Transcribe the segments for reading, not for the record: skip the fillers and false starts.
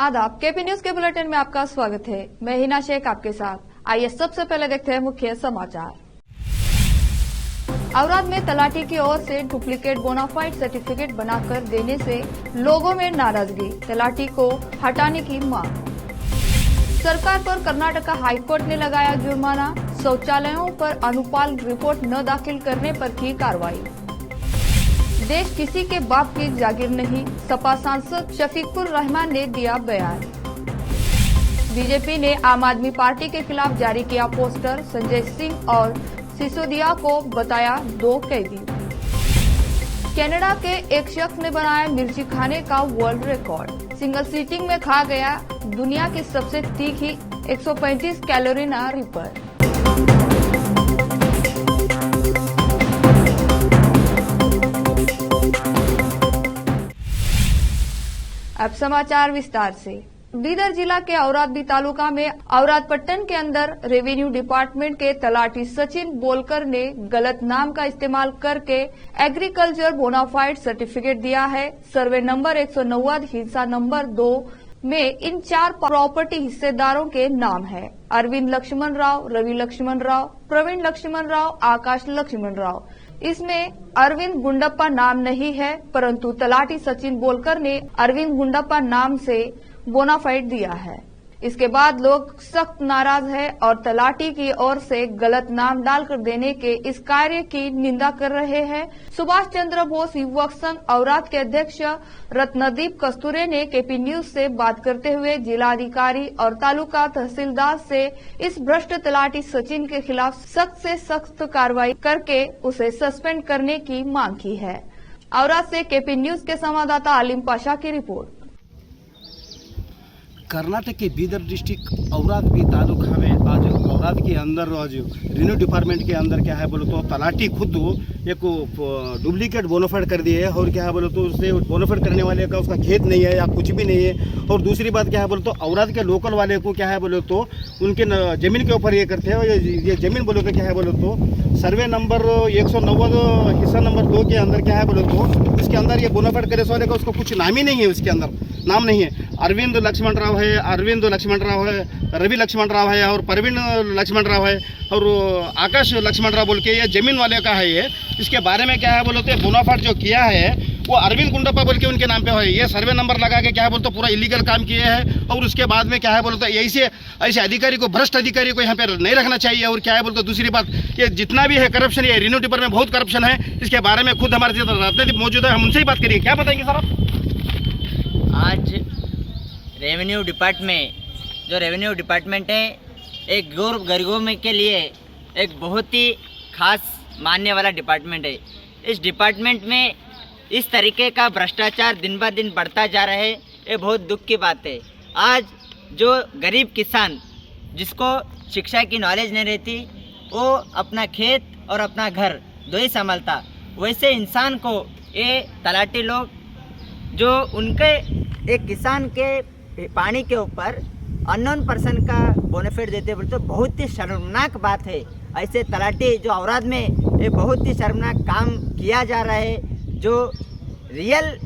आदाब, KP news के bulletin में आपका स्वागत है। मैं हिना शेख आपके साथ। आइए सबसे पहले देखते हैं मुख्य समाचार। औराद में तलाटी की ओर से डुप्लीकेट बोनाफाइड सर्टिफिकेट बनाकर देने से लोगों में नाराजगी, तलाटी को हटाने की मांग। सरकार पर कर्नाटका हाईकोर्ट ने लगाया जुर्माना, शौचालयों पर अनुपाल रिपोर्ट न दाखिल करने पर की कार्रवाई। देश किसी के बाप की जागीर नहीं, सपा सांसद शफीकुर रहमान ने दिया बयान। बीजेपी ने आम आदमी पार्टी के खिलाफ जारी किया पोस्टर, संजय सिंह और सिसोदिया को बताया 2 कैदी। कनाडा के एक शख्स ने बनाया मिर्ची खाने का वर्ल्ड रिकॉर्ड, सिंगल सीटिंग में खा गया दुनिया की सबसे तीखी 135 कैलोरी नारी पर। अब समाचार विस्तार से। बीदर जिला के औरादबी तालुका में औरादपट्टन के अंदर रेवेन्यू डिपार्टमेंट के तलाटी सचिन बोलकर ने गलत नाम का इस्तेमाल करके एग्रीकल्चर बोनाफाइड सर्टिफिकेट दिया है। सर्वे नंबर 190 हिस्सा नंबर 2 में इन 4 प्रॉपर्टी हिस्सेदारों के नाम है: अरविंद लक्ष्मण राव, रवि लक्ष्मण राव, प्रवीण लक्ष्मण राव, आकाश लक्ष्मण राव। इसमें अरविंद गुंडप्पा नाम नहीं है, परंतु तलाटी सचिन बोलकर ने अरविंद गुंडप्पा नाम से बोनाफाइड दिया है। इसके बाद लोग सख्त नाराज है और तलाटी की ओर से गलत नाम डालकर देने के इस कार्य की निंदा कर रहे हैं। सुभाष चंद्र बोस युवक संघ औराद के अध्यक्ष रत्नदीप कस्तूरे ने केपी न्यूज से बात करते हुए जिलाधिकारी और तालुका तहसीलदार से इस भ्रष्ट तलाटी सचिन के खिलाफ सख्त से सख्त कार्रवाई करके उसे सस्पेंड करने की मांग की है। औराद से केपी न्यूज के संवाददाता आलिम पाशा की रिपोर्ट। कर्नाटक के बीदर डिस्ट्रिक्ट औरादबी तालुका में आज औराद के अंदर आज रेवेन्यू डिपार्टमेंट के अंदर क्या है बोलो तो तलाटी खुद एक डुप्लीकेट बोनाफाइड कर दिए है। और क्या है बोलो तो उससे बोनाफाइड करने वाले का उसका खेत नहीं है या कुछ भी नहीं है। और दूसरी बात क्या है बोलो तो औराद के लोकल वाले को क्या है बोलो तो उनके ज़मीन के ऊपर ये करते हैं। और ये ज़मीन बोलो तो क्या है बोलो तो सर्वे नंबर 190 हिस्सा नंबर 2 के अंदर क्या है बोलो तो इसके अंदर ये बोनाफाइड करे वाले का उसका कुछ नाम ही नहीं है, उसके अंदर नाम नहीं है। अरविंद लक्ष्मण राव है, अरविंद लक्ष्मण राव है, रवि लक्ष्मण राव है और प्रवीण लक्ष्मण राव है और आकाश लक्ष्मण राव बोल के ये जमीन वाले का है। ये इसके बारे में क्या है बोलो तो बोनाफाइड जो किया है वो अरविंद गुंडप्पा बोल के उनके नाम पे है। ये सर्वे नंबर लगा के क्या है बोलते तो पूरा इलीगल काम किए हैं। और उसके बाद में क्या है बोलते तो ऐसे अधिकारी को, भ्रष्ट अधिकारी को यहाँ पे नहीं रखना चाहिए। और क्या है बोलते दूसरी बात, ये जितना भी है करप्शन, ये रेवेन्यू डिपार्टमेंट में बहुत करप्शन है। इसके बारे में खुद हमारे रत्नदीप मौजूद है, हम उनसे ही बात करिए। क्या बताएंगे सर आप? आज रेवेन्यू डिपार्टमेंट है एक गरीबों में के लिए एक बहुत ही खास मानने वाला डिपार्टमेंट है। इस डिपार्टमेंट में इस तरीके का भ्रष्टाचार दिन ब दिन बढ़ता जा रहा है, ये बहुत दुख की बात है। आज जो गरीब किसान जिसको शिक्षा की नॉलेज नहीं रहती, वो अपना खेत और अपना घर 2 ही संभालता, वैसे इंसान को ये तलाटी लोग जो उनके एक किसान के पानी के ऊपर अननोन पर्सन का बोनाफाइड देते बोलते तो बहुत ही शर्मनाक बात है। ऐसे तलाटी जो औराद में ये बहुत ही शर्मनाक काम किया जा रहा है। जो रियल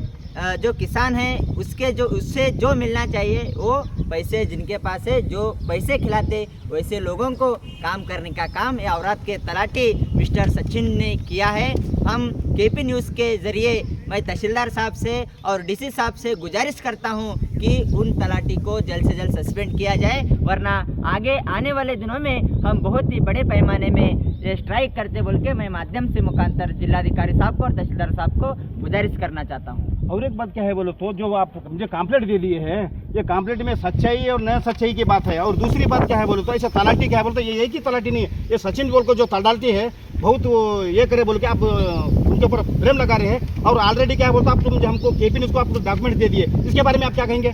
जो किसान है उससे जो मिलना चाहिए वो पैसे जिनके पास है, जो पैसे खिलाते वैसे लोगों को काम करने का काम ये औराद के तलाटी मिस्टर सचिन ने किया है। हम केपी न्यूज़ के ज़रिए मैं तहसीलदार साहब से और डीसी साहब से गुजारिश करता हूं कि उन तलाटी को जल्द से जल्द सस्पेंड किया जाए, वरना आगे आने वाले दिनों में हम बहुत ही बड़े पैमाने में स्ट्राइक करते बोल के मैं माध्यम से मुखांतर जिलाधिकारी साहब को और तहसीलदार साहब को गुजारिश करना चाहता हूं। और एक बात क्या है बोलो तो जो आप मुझे कॉम्प्लेट दे दिए हैं, ये कॉम्प्लेट में सच्चाई और न सच्चाई की बात है। और दूसरी बात क्या है बोलो तो ऐसा तलाटी क्या है बोलते ये एक ही तलाटी नहीं है, ये सचिन बोल को जो तलाटी है बहुत ये करे बोल के आप उनके ऊपर ब्लेम लगा रहे हैं। और ऑलरेडी क्या है बोलते आप तुम हमको केपी न्यूज़ को आप डॉक्यूमेंट दे दिए, इसके बारे में आप क्या कहेंगे?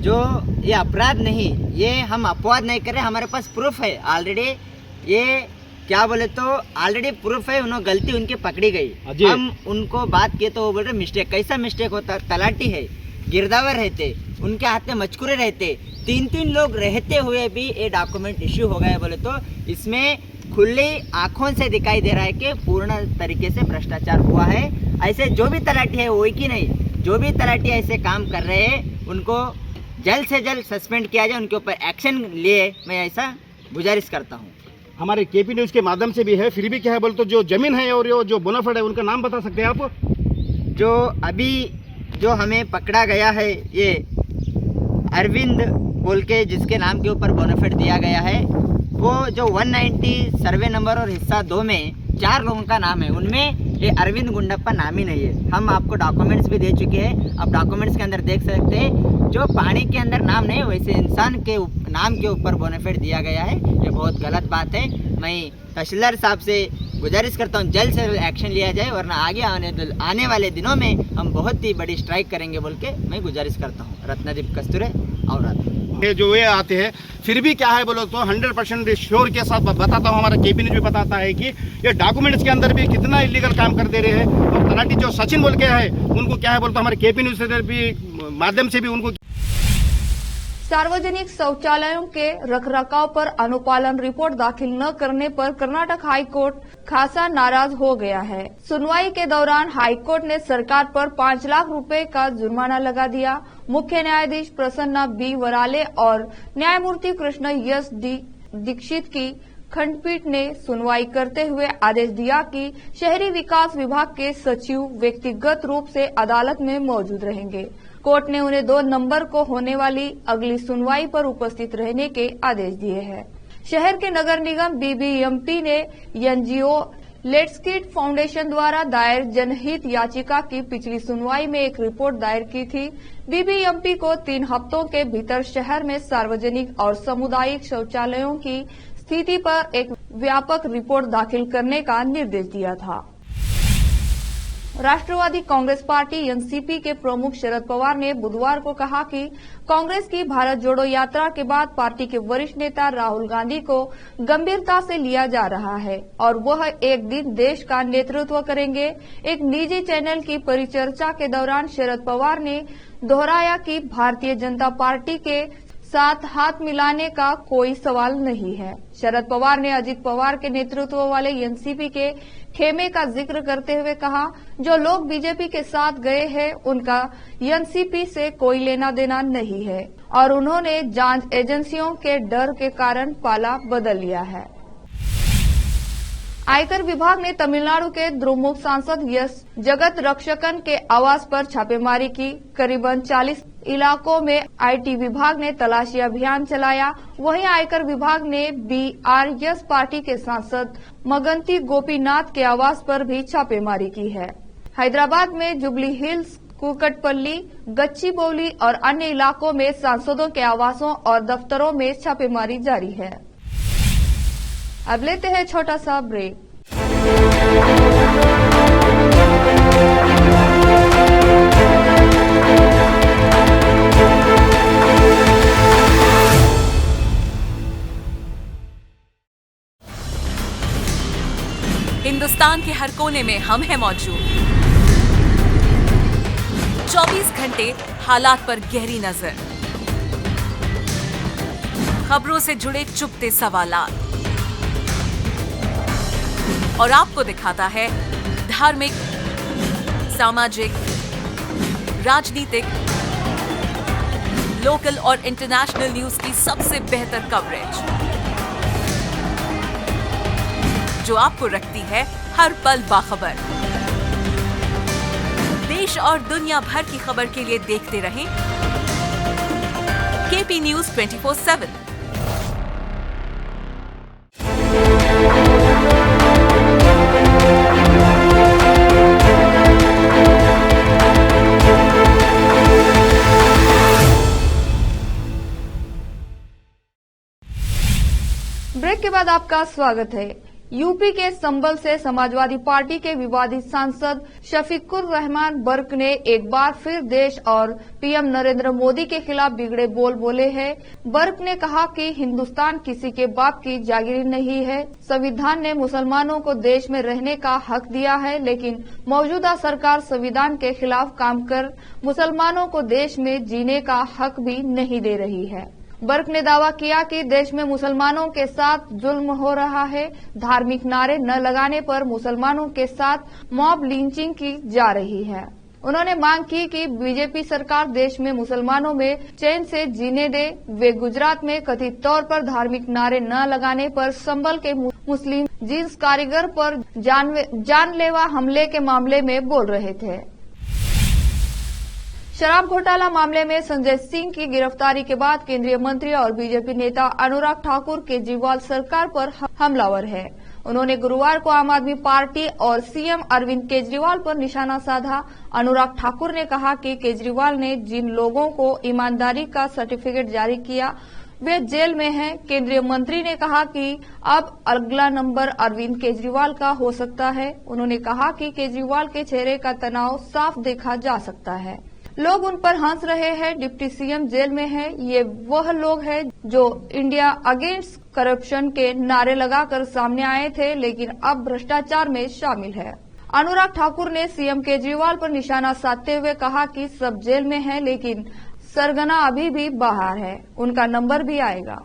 जो ये अपराध नहीं, ये हम अपवाद नहीं कर रहे, हमारे पास प्रूफ है ऑलरेडी। ये क्या बोले तो ऑलरेडी प्रूफ है, उन्होंने गलती उनकी पकड़ी गई। हम उनको बात किए तो वो बोल रहे मिस्टेक। कैसा मिस्टेक होता? तलाटी है, गिरदावर रहते, उनके हाथ में मजकूरे रहते, 3 लोग रहते हुए भी ये डॉक्यूमेंट इश्यू हो गया बोले तो इसमें खुली आंखों से दिखाई दे रहा है कि पूर्ण तरीके से भ्रष्टाचार हुआ है। ऐसे जो भी तलाटी है वो ही की नहीं, जो भी तलाटी ऐसे काम कर रहे हैं उनको जल्द से जल्द सस्पेंड किया जाए, उनके ऊपर एक्शन लिए, मैं ऐसा गुजारिश करता हूँ। हमारे केपी न्यूज़ के माध्यम से भी है, फिर भी क्या है बोल तो जो जमीन है और जो बोनाफाइड है उनका नाम बता सकते हैं आप? जो अभी जो हमें पकड़ा गया है, ये अरविंद बोल के जिसके नाम के ऊपर बोनाफाइड दिया गया है, वो जो 190 सर्वे नंबर और हिस्सा 2 में 4 लोगों का नाम है, उनमें ये अरविंद गुंडप्पा नाम ही नहीं है। हम आपको डॉक्यूमेंट्स भी दे चुके हैं, आप डॉक्यूमेंट्स के अंदर देख सकते हैं। जो पानी के अंदर नाम नहीं, वैसे इंसान के नाम के ऊपर बोनाफाइड दिया गया है, ये बहुत गलत बात है। मैं तहसीलदार साहब से गुजारिश करता हूँ जल्द से जल्द एक्शन लिया जाए, वरना आगे आने वाले दिनों में हम बहुत ही बड़ी स्ट्राइक करेंगे बोल के मैं गुजारिश करता हूँ। रत्नदीप कस्तूरे औरात। ये जो ये आते हैं फिर भी क्या है बोलो तो 100% श्योर के साथ बताता हूँ, हमारा केपी न्यूज़ भी बताता है कि ये डॉक्यूमेंट्स के अंदर भी कितना इलीगल काम कर दे रहे हैं। और तलाटी जो सचिन बोल के है उनको क्या है बोलते हमारे केपी न्यूज़ से भी माध्यम से भी उनको सार्वजनिक शौचालयों के रखरखाव पर अनुपालन रिपोर्ट दाखिल न करने पर कर्नाटक हाई कोर्ट खासा नाराज हो गया है। सुनवाई के दौरान हाई कोर्ट ने सरकार पर 5 लाख रुपए का जुर्माना लगा दिया। मुख्य न्यायाधीश प्रसन्ना बी वराले और न्यायमूर्ति कृष्ण एस दीक्षित की खंडपीठ ने सुनवाई करते हुए आदेश दिया कि शहरी विकास विभाग के सचिव व्यक्तिगत रूप से अदालत में मौजूद रहेंगे। कोर्ट ने उन्हें 2 नवंबर को होने वाली अगली सुनवाई पर उपस्थित रहने के आदेश दिए हैं। शहर के नगर निगम बीबीएमपी ने एनजीओ लेट्स किड फाउंडेशन द्वारा दायर जनहित याचिका की पिछली सुनवाई में एक रिपोर्ट दायर की थी। बीबीएमपी को 3 हफ्तों के भीतर शहर में सार्वजनिक और सामुदायिक शौचालयों की स्थिति पर एक व्यापक रिपोर्ट दाखिल करने का निर्देश दिया था। राष्ट्रवादी कांग्रेस पार्टी एनसीपी के प्रमुख शरद पवार ने बुधवार को कहा कि कांग्रेस की भारत जोड़ो यात्रा के बाद पार्टी के वरिष्ठ नेता राहुल गांधी को गंभीरता से लिया जा रहा है और वह एक दिन देश का नेतृत्व करेंगे। एक निजी चैनल की परिचर्चा के दौरान शरद पवार ने दोहराया कि भारतीय जनता पार्टी के साथ हाथ मिलाने का कोई सवाल नहीं है। शरद पवार ने अजित पवार के नेतृत्व वाले एनसीपी के खेमे का जिक्र करते हुए कहा, जो लोग बीजेपी के साथ गए हैं उनका एनसीपी से कोई लेना देना नहीं है और उन्होंने जांच एजेंसियों के डर के कारण पाला बदल लिया है। आयकर विभाग ने तमिलनाडु के द्रुमुक सांसद एस जगत रक्षकन के आवास पर छापेमारी की। करीबन 40 इलाकों में आईटी विभाग ने तलाशी अभियान चलाया। वहीं आयकर विभाग ने बीआरएस पार्टी के सांसद मगंती गोपीनाथ के आवास पर भी छापेमारी की है। हैदराबाद में जुबली हिल्स, कुकटपल्ली, गच्चीबौली और अन्य इलाकों में सांसदों के आवासों और दफ्तरों में छापेमारी जारी है। अब लेते हैं छोटा सा ब्रेक। हिंदुस्तान के हर कोने में हम हैं मौजूद। 24 घंटे हालात पर गहरी नजर, खबरों से जुड़े चुपते सवालात और आपको दिखाता है धार्मिक, सामाजिक, राजनीतिक, लोकल और इंटरनेशनल न्यूज की सबसे बेहतर कवरेज, जो आपको रखती है हर पल बाखबर। देश और दुनिया भर की खबर के लिए देखते रहें केपी न्यूज 24/7। ब्रेक के बाद आपका स्वागत है। यूपी के संभल से समाजवादी पार्टी के विवादित सांसद शफीकुर रहमान बर्क ने एक बार फिर देश और पीएम नरेंद्र मोदी के खिलाफ बिगड़े बोल बोले हैं। बर्क ने कहा कि हिंदुस्तान किसी के बाप की जागीर नहीं है। संविधान ने मुसलमानों को देश में रहने का हक दिया है, लेकिन मौजूदा सरकार संविधान के खिलाफ काम कर मुसलमानों को देश में जीने का हक भी नहीं दे रही है। बर्क ने दावा किया कि देश में मुसलमानों के साथ जुल्म हो रहा है। धार्मिक नारे न लगाने पर मुसलमानों के साथ मॉब लिंचिंग की जा रही है। उन्होंने मांग की कि बीजेपी सरकार देश में मुसलमानों में चैन से जीने दे। वे गुजरात में कथित तौर पर धार्मिक नारे न लगाने पर संभल के मुस्लिम जींस कारीगर पर जानलेवा हमले के मामले में बोल रहे थे। शराब घोटाला मामले में संजय सिंह की गिरफ्तारी के बाद केंद्रीय मंत्री और बीजेपी नेता अनुराग ठाकुर केजरीवाल सरकार पर हमलावर है। उन्होंने गुरुवार को आम आदमी पार्टी और सीएम अरविंद केजरीवाल पर निशाना साधा। अनुराग ठाकुर ने कहा कि केजरीवाल ने जिन लोगों को ईमानदारी का सर्टिफिकेट जारी किया वे जेल में हैं। केंद्रीय मंत्री ने कहा कि अब अगला नंबर अरविंद केजरीवाल का हो सकता है। उन्होंने कहा कि केजरीवाल के चेहरे का तनाव साफ देखा जा सकता है। लोग उन पर हंस रहे हैं। डिप्टी सीएम जेल में है। ये वह लोग हैं जो इंडिया अगेंस्ट करप्शन के नारे लगाकर सामने आए थे, लेकिन अब भ्रष्टाचार में शामिल है। अनुराग ठाकुर ने सीएम केजरीवाल पर निशाना साधते हुए कहा कि सब जेल में हैं, लेकिन सरगना अभी भी बाहर है, उनका नंबर भी आएगा।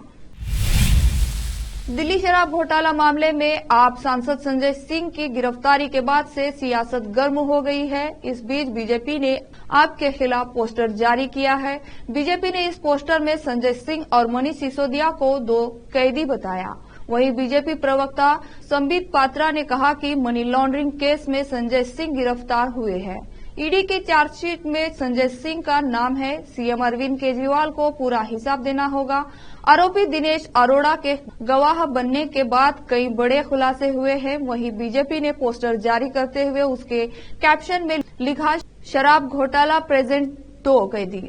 दिल्ली शराब घोटाला मामले में आप सांसद संजय सिंह की गिरफ्तारी के बाद से सियासत गर्म हो गई है। इस बीच बीजेपी ने आप के खिलाफ पोस्टर जारी किया है। बीजेपी ने इस पोस्टर में संजय सिंह और मनीष सिसोदिया को 2 कैदी बताया। वहीं बीजेपी प्रवक्ता संबित पात्रा ने कहा कि मनी लॉन्ड्रिंग केस में संजय सिंह गिरफ्तार हुए हैं। ईडी के चार्जशीट में संजय सिंह का नाम है। सीएम अरविंद केजरीवाल को पूरा हिसाब देना होगा। आरोपी दिनेश अरोड़ा के गवाह बनने के बाद कई बड़े खुलासे हुए हैं। वहीं बीजेपी ने पोस्टर जारी करते हुए उसके कैप्शन में लिखा, शराब घोटाला प्रेजेंट 2 कैदी।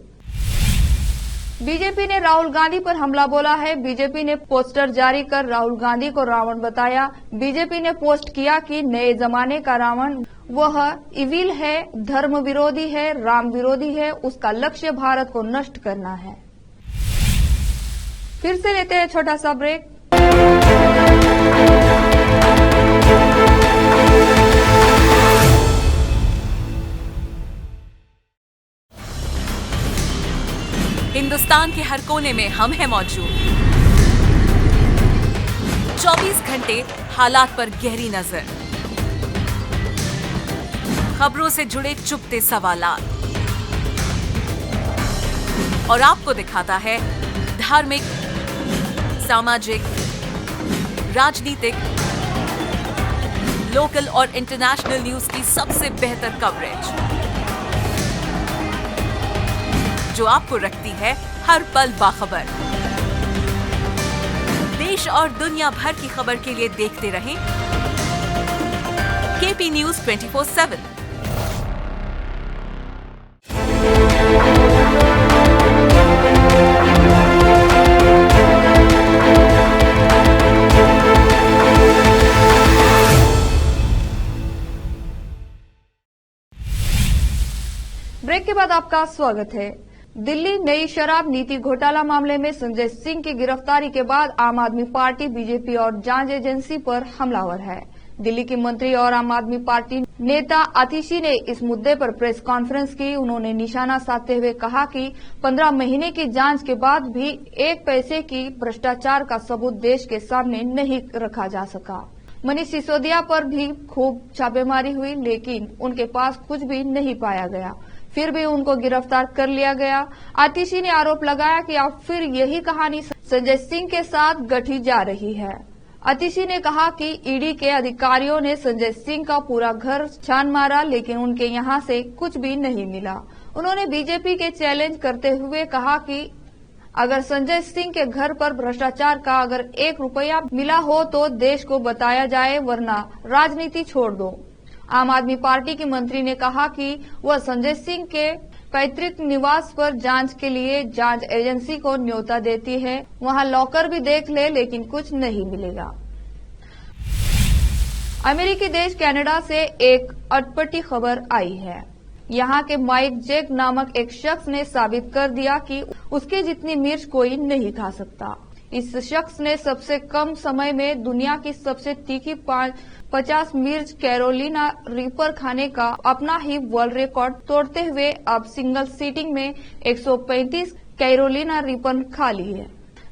बीजेपी ने राहुल गांधी पर हमला बोला है। बीजेपी ने पोस्टर जारी कर राहुल गांधी को रावण बताया। बीजेपी ने पोस्ट किया कि नए जमाने का रावण वह इविल है, धर्म विरोधी है, राम विरोधी है, उसका लक्ष्य भारत को नष्ट करना है। फिर से लेते हैं छोटा सा ब्रेक। हिंदुस्तान के हर कोने में हम हैं मौजूद। 24 घंटे हालात पर गहरी नजर, खबरों से जुड़े चुपते सवालात और आपको दिखाता है धार्मिक, सामाजिक, राजनीतिक, लोकल और इंटरनेशनल न्यूज की सबसे बेहतर कवरेज जो आपको रखती है हर पल बाखबर। देश और दुनिया भर की खबर के लिए देखते रहें केपी न्यूज 24/7। ब्रेक के बाद आपका स्वागत है। दिल्ली नई शराब नीति घोटाला मामले में संजय सिंह की गिरफ्तारी के बाद आम आदमी पार्टी, बीजेपी और जांच एजेंसी पर हमलावर है। दिल्ली की मंत्री और आम आदमी पार्टी नेता आतिशी ने इस मुद्दे पर प्रेस कॉन्फ्रेंस की। उन्होंने निशाना साधते हुए कहा कि 15 महीने की जांच के बाद भी 1 पैसे की भ्रष्टाचार का सबूत देश के सामने नहीं रखा जा सका। मनीष सिसोदिया पर भी खूब छापेमारी हुई, लेकिन उनके पास कुछ भी नहीं पाया गया। फिर भी उनको गिरफ्तार कर लिया गया। आतिशी ने आरोप लगाया कि अब फिर यही कहानी संजय सिंह के साथ गढ़ी जा रही है। आतिशी ने कहा कि ईडी के अधिकारियों ने संजय सिंह का पूरा घर छान मारा, लेकिन उनके यहां से कुछ भी नहीं मिला। उन्होंने बीजेपी के चैलेंज करते हुए कहा कि अगर संजय सिंह के घर पर भ्रष्टाचार का अगर 1 रुपया मिला हो तो देश को बताया जाए, वरना राजनीति छोड़ दो। आम आदमी पार्टी की मंत्री ने कहा कि वह संजय सिंह के पैतृक निवास पर जांच के लिए जांच एजेंसी को न्योता देती है। वहां लॉकर भी देख ले, लेकिन कुछ नहीं मिलेगा। अमेरिकी देश कनाडा से एक अटपटी खबर आई है। यहाँ के माइक जैक नामक एक शख्स ने साबित कर दिया कि उसके जितनी मिर्च कोई नहीं खा सकता। इस शख्स ने सबसे कम समय में दुनिया की सबसे तीखी 50 मिर्च कैरोलिना रीपर खाने का अपना ही वर्ल्ड रिकॉर्ड तोड़ते हुए अब सिंगल सीटिंग में 135 कैरोलिना रीपर खा ली है।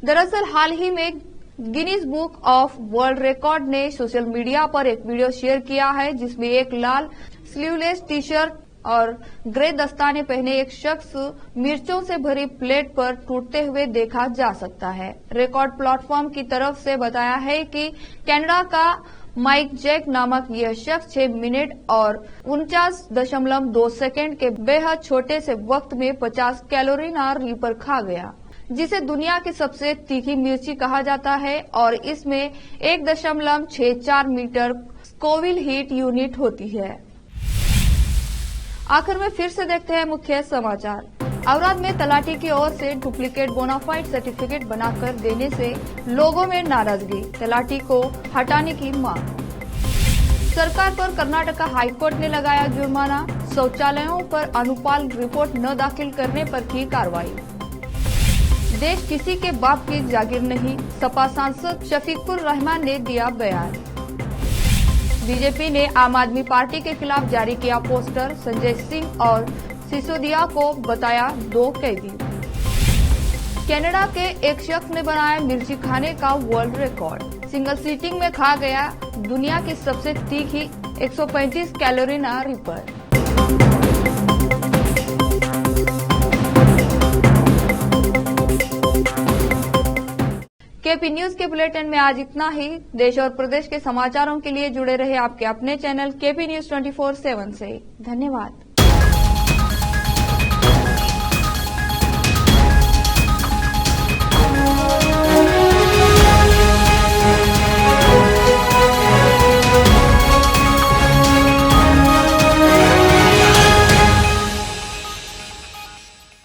दरअसल हाल ही में Guinness book of world record ने सोशल मीडिया पर एक वीडियो शेयर किया है, जिसमें एक लाल स्लीवलेस टी शर्ट और ग्रे दस्ताने पहने एक शख्स मिर्चों से भरी प्लेट पर टूटते हुए देखा जा सकता है। रिकॉर्ड प्लेटफॉर्म की तरफ से बताया है कि कनाडा का माइक जैक नामक यह शख्स 6 मिनट और 49.2 सेकंड के बेहद छोटे से वक्त में 50 कैलोरी रीपर खा गया, जिसे दुनिया की सबसे तीखी मिर्ची कहा जाता है और इसमें 1.64 मीटर स्कोविल हीट यूनिट होती है। आखिर में फिर से देखते हैं मुख्य समाचार। औराद में तलाटी की ओर से डुप्लीकेट बोनाफाइड सर्टिफिकेट बनाकर देने से लोगों में नाराजगी, तलाटी को हटाने की मांग। सरकार पर कर्नाटक हाईकोर्ट ने लगाया जुर्माना, शौचालयों पर अनुपाल रिपोर्ट न दाखिल करने पर की कार्रवाई। देश किसी के बाप की जागीर नहीं, सपा सांसद शफीकुर रहमान ने दिया बयान। बीजेपी ने आम आदमी पार्टी के खिलाफ जारी किया पोस्टर, संजय सिंह और सिसोदिया को बताया 2 कैदी। कनाडा के एक शख्स ने बनाया मिर्ची खाने का वर्ल्ड रिकॉर्ड, सिंगल सीटिंग में खा गया दुनिया की सबसे तीखी 135 कैलोरी रीपर। केपी न्यूज के बुलेटिन में आज इतना ही। देश और प्रदेश के समाचारों के लिए जुड़े रहे आपके अपने चैनल केपी न्यूज 24/7 से। धन्यवाद।